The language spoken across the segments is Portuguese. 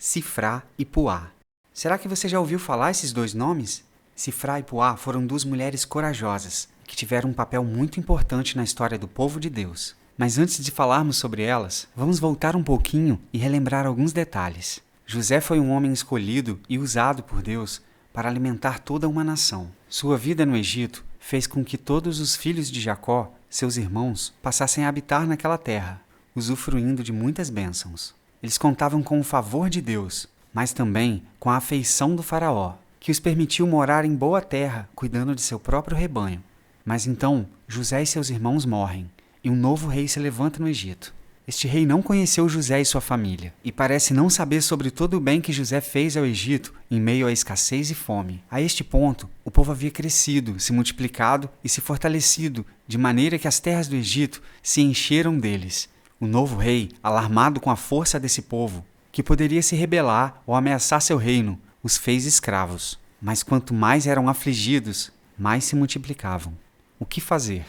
Sifrá e Puá. Será que você já ouviu falar esses dois nomes? Sifrá e Puá foram duas mulheres corajosas, que tiveram um papel muito importante na história do povo de Deus. Mas antes de falarmos sobre elas, vamos voltar um pouquinho e relembrar alguns detalhes. José foi um homem escolhido e usado por Deus para alimentar toda uma nação. Sua vida no Egito fez com que todos os filhos de Jacó, seus irmãos, passassem a habitar naquela terra, usufruindo de muitas bênçãos. Eles contavam com o favor de Deus, mas também com a afeição do faraó, que os permitiu morar em boa terra, cuidando de seu próprio rebanho. Mas então, José e seus irmãos morrem, e um novo rei se levanta no Egito. Este rei não conheceu José e sua família, e parece não saber sobre todo o bem que José fez ao Egito em meio à escassez e fome. A este ponto, o povo havia crescido, se multiplicado e se fortalecido, de maneira que as terras do Egito se encheram deles. O novo rei, alarmado com a força desse povo, que poderia se rebelar ou ameaçar seu reino, os fez escravos. Mas quanto mais eram afligidos, mais se multiplicavam. O que fazer?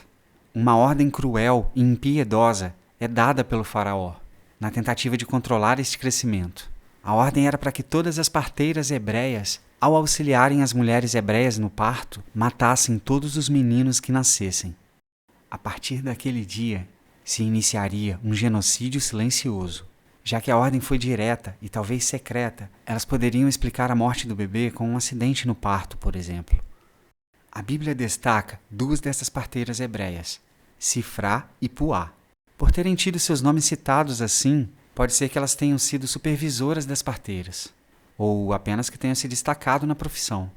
Uma ordem cruel e impiedosa é dada pelo faraó, na tentativa de controlar este crescimento. A ordem era para que todas as parteiras hebreias, ao auxiliarem as mulheres hebreias no parto, matassem todos os meninos que nascessem. A partir daquele dia, se iniciaria um genocídio silencioso. Já que a ordem foi direta e talvez secreta, elas poderiam explicar a morte do bebê com um acidente no parto, por exemplo. A Bíblia destaca duas dessas parteiras hebreias, Sifrá e Puá. Por terem tido seus nomes citados assim, pode ser que elas tenham sido supervisoras das parteiras, ou apenas que tenham se destacado na profissão.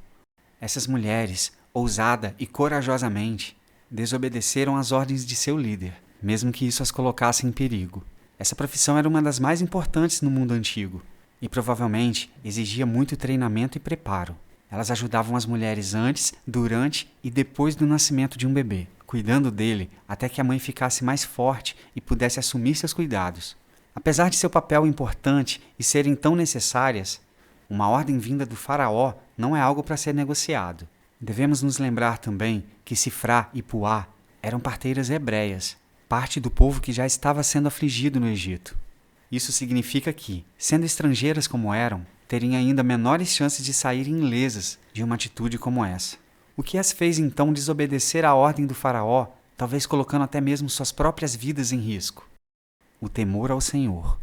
Essas mulheres, ousada e corajosamente, desobedeceram às ordens de seu líder, mesmo que isso as colocasse em perigo. Essa profissão era uma das mais importantes no mundo antigo, e provavelmente exigia muito treinamento e preparo. Elas ajudavam as mulheres antes, durante e depois do nascimento de um bebê, cuidando dele até que a mãe ficasse mais forte e pudesse assumir seus cuidados. Apesar de seu papel importante e serem tão necessárias, uma ordem vinda do faraó não é algo para ser negociado. Devemos nos lembrar também que Sifrá e Puá eram parteiras hebreias, parte do povo que já estava sendo afligido no Egito. Isso significa que, sendo estrangeiras como eram, teriam ainda menores chances de saírem ilesas de uma atitude como essa. O que as fez então desobedecer à ordem do faraó, talvez colocando até mesmo suas próprias vidas em risco? O temor ao Senhor.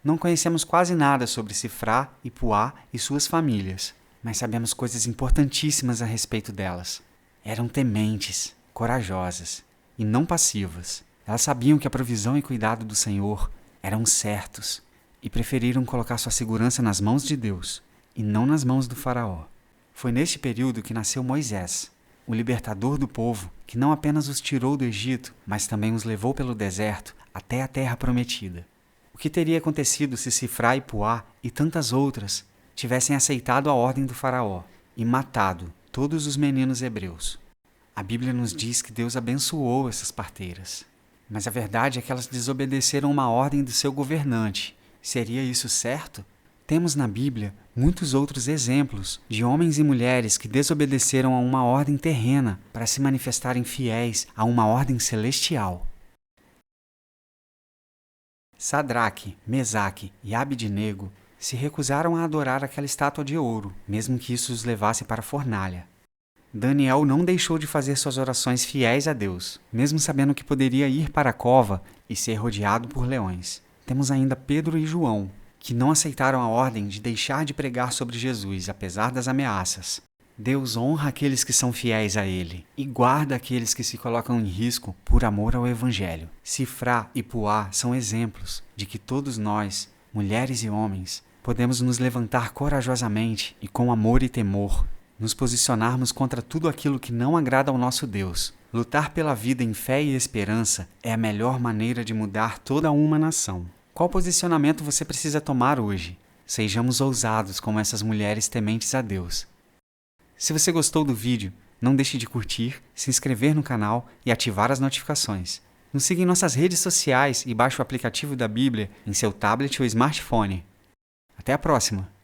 Não conhecemos quase nada sobre Sifrá e Puá e suas famílias, mas sabemos coisas importantíssimas a respeito delas. Eram tementes, corajosas e não passivas. Elas sabiam que a provisão e cuidado do Senhor eram certos e preferiram colocar sua segurança nas mãos de Deus e não nas mãos do faraó. Foi neste período que nasceu Moisés, o libertador do povo, que não apenas os tirou do Egito, mas também os levou pelo deserto até a terra prometida. O que teria acontecido se Sifrá e Puá e tantas outras tivessem aceitado a ordem do faraó e matado todos os meninos hebreus? A Bíblia nos diz que Deus abençoou essas parteiras. Mas a verdade é que elas desobedeceram uma ordem do seu governante. Seria isso certo? Temos na Bíblia muitos outros exemplos de homens e mulheres que desobedeceram a uma ordem terrena para se manifestarem fiéis a uma ordem celestial. Sadraque, Mesaque e Abidnego se recusaram a adorar aquela estátua de ouro, mesmo que isso os levasse para a fornalha. Daniel não deixou de fazer suas orações fiéis a Deus, mesmo sabendo que poderia ir para a cova e ser rodeado por leões. Temos ainda Pedro e João, que não aceitaram a ordem de deixar de pregar sobre Jesus, apesar das ameaças. Deus honra aqueles que são fiéis a Ele e guarda aqueles que se colocam em risco por amor ao Evangelho. Sifrá e Puá são exemplos de que todos nós, mulheres e homens, podemos nos levantar corajosamente e com amor e temor, nos posicionarmos contra tudo aquilo que não agrada ao nosso Deus. Lutar pela vida em fé e esperança é a melhor maneira de mudar toda uma nação. Qual posicionamento você precisa tomar hoje? Sejamos ousados como essas mulheres tementes a Deus. Se você gostou do vídeo, não deixe de curtir, se inscrever no canal e ativar as notificações. Nos siga em nossas redes sociais e baixe o aplicativo da Bíblia em seu tablet ou smartphone. Até a próxima!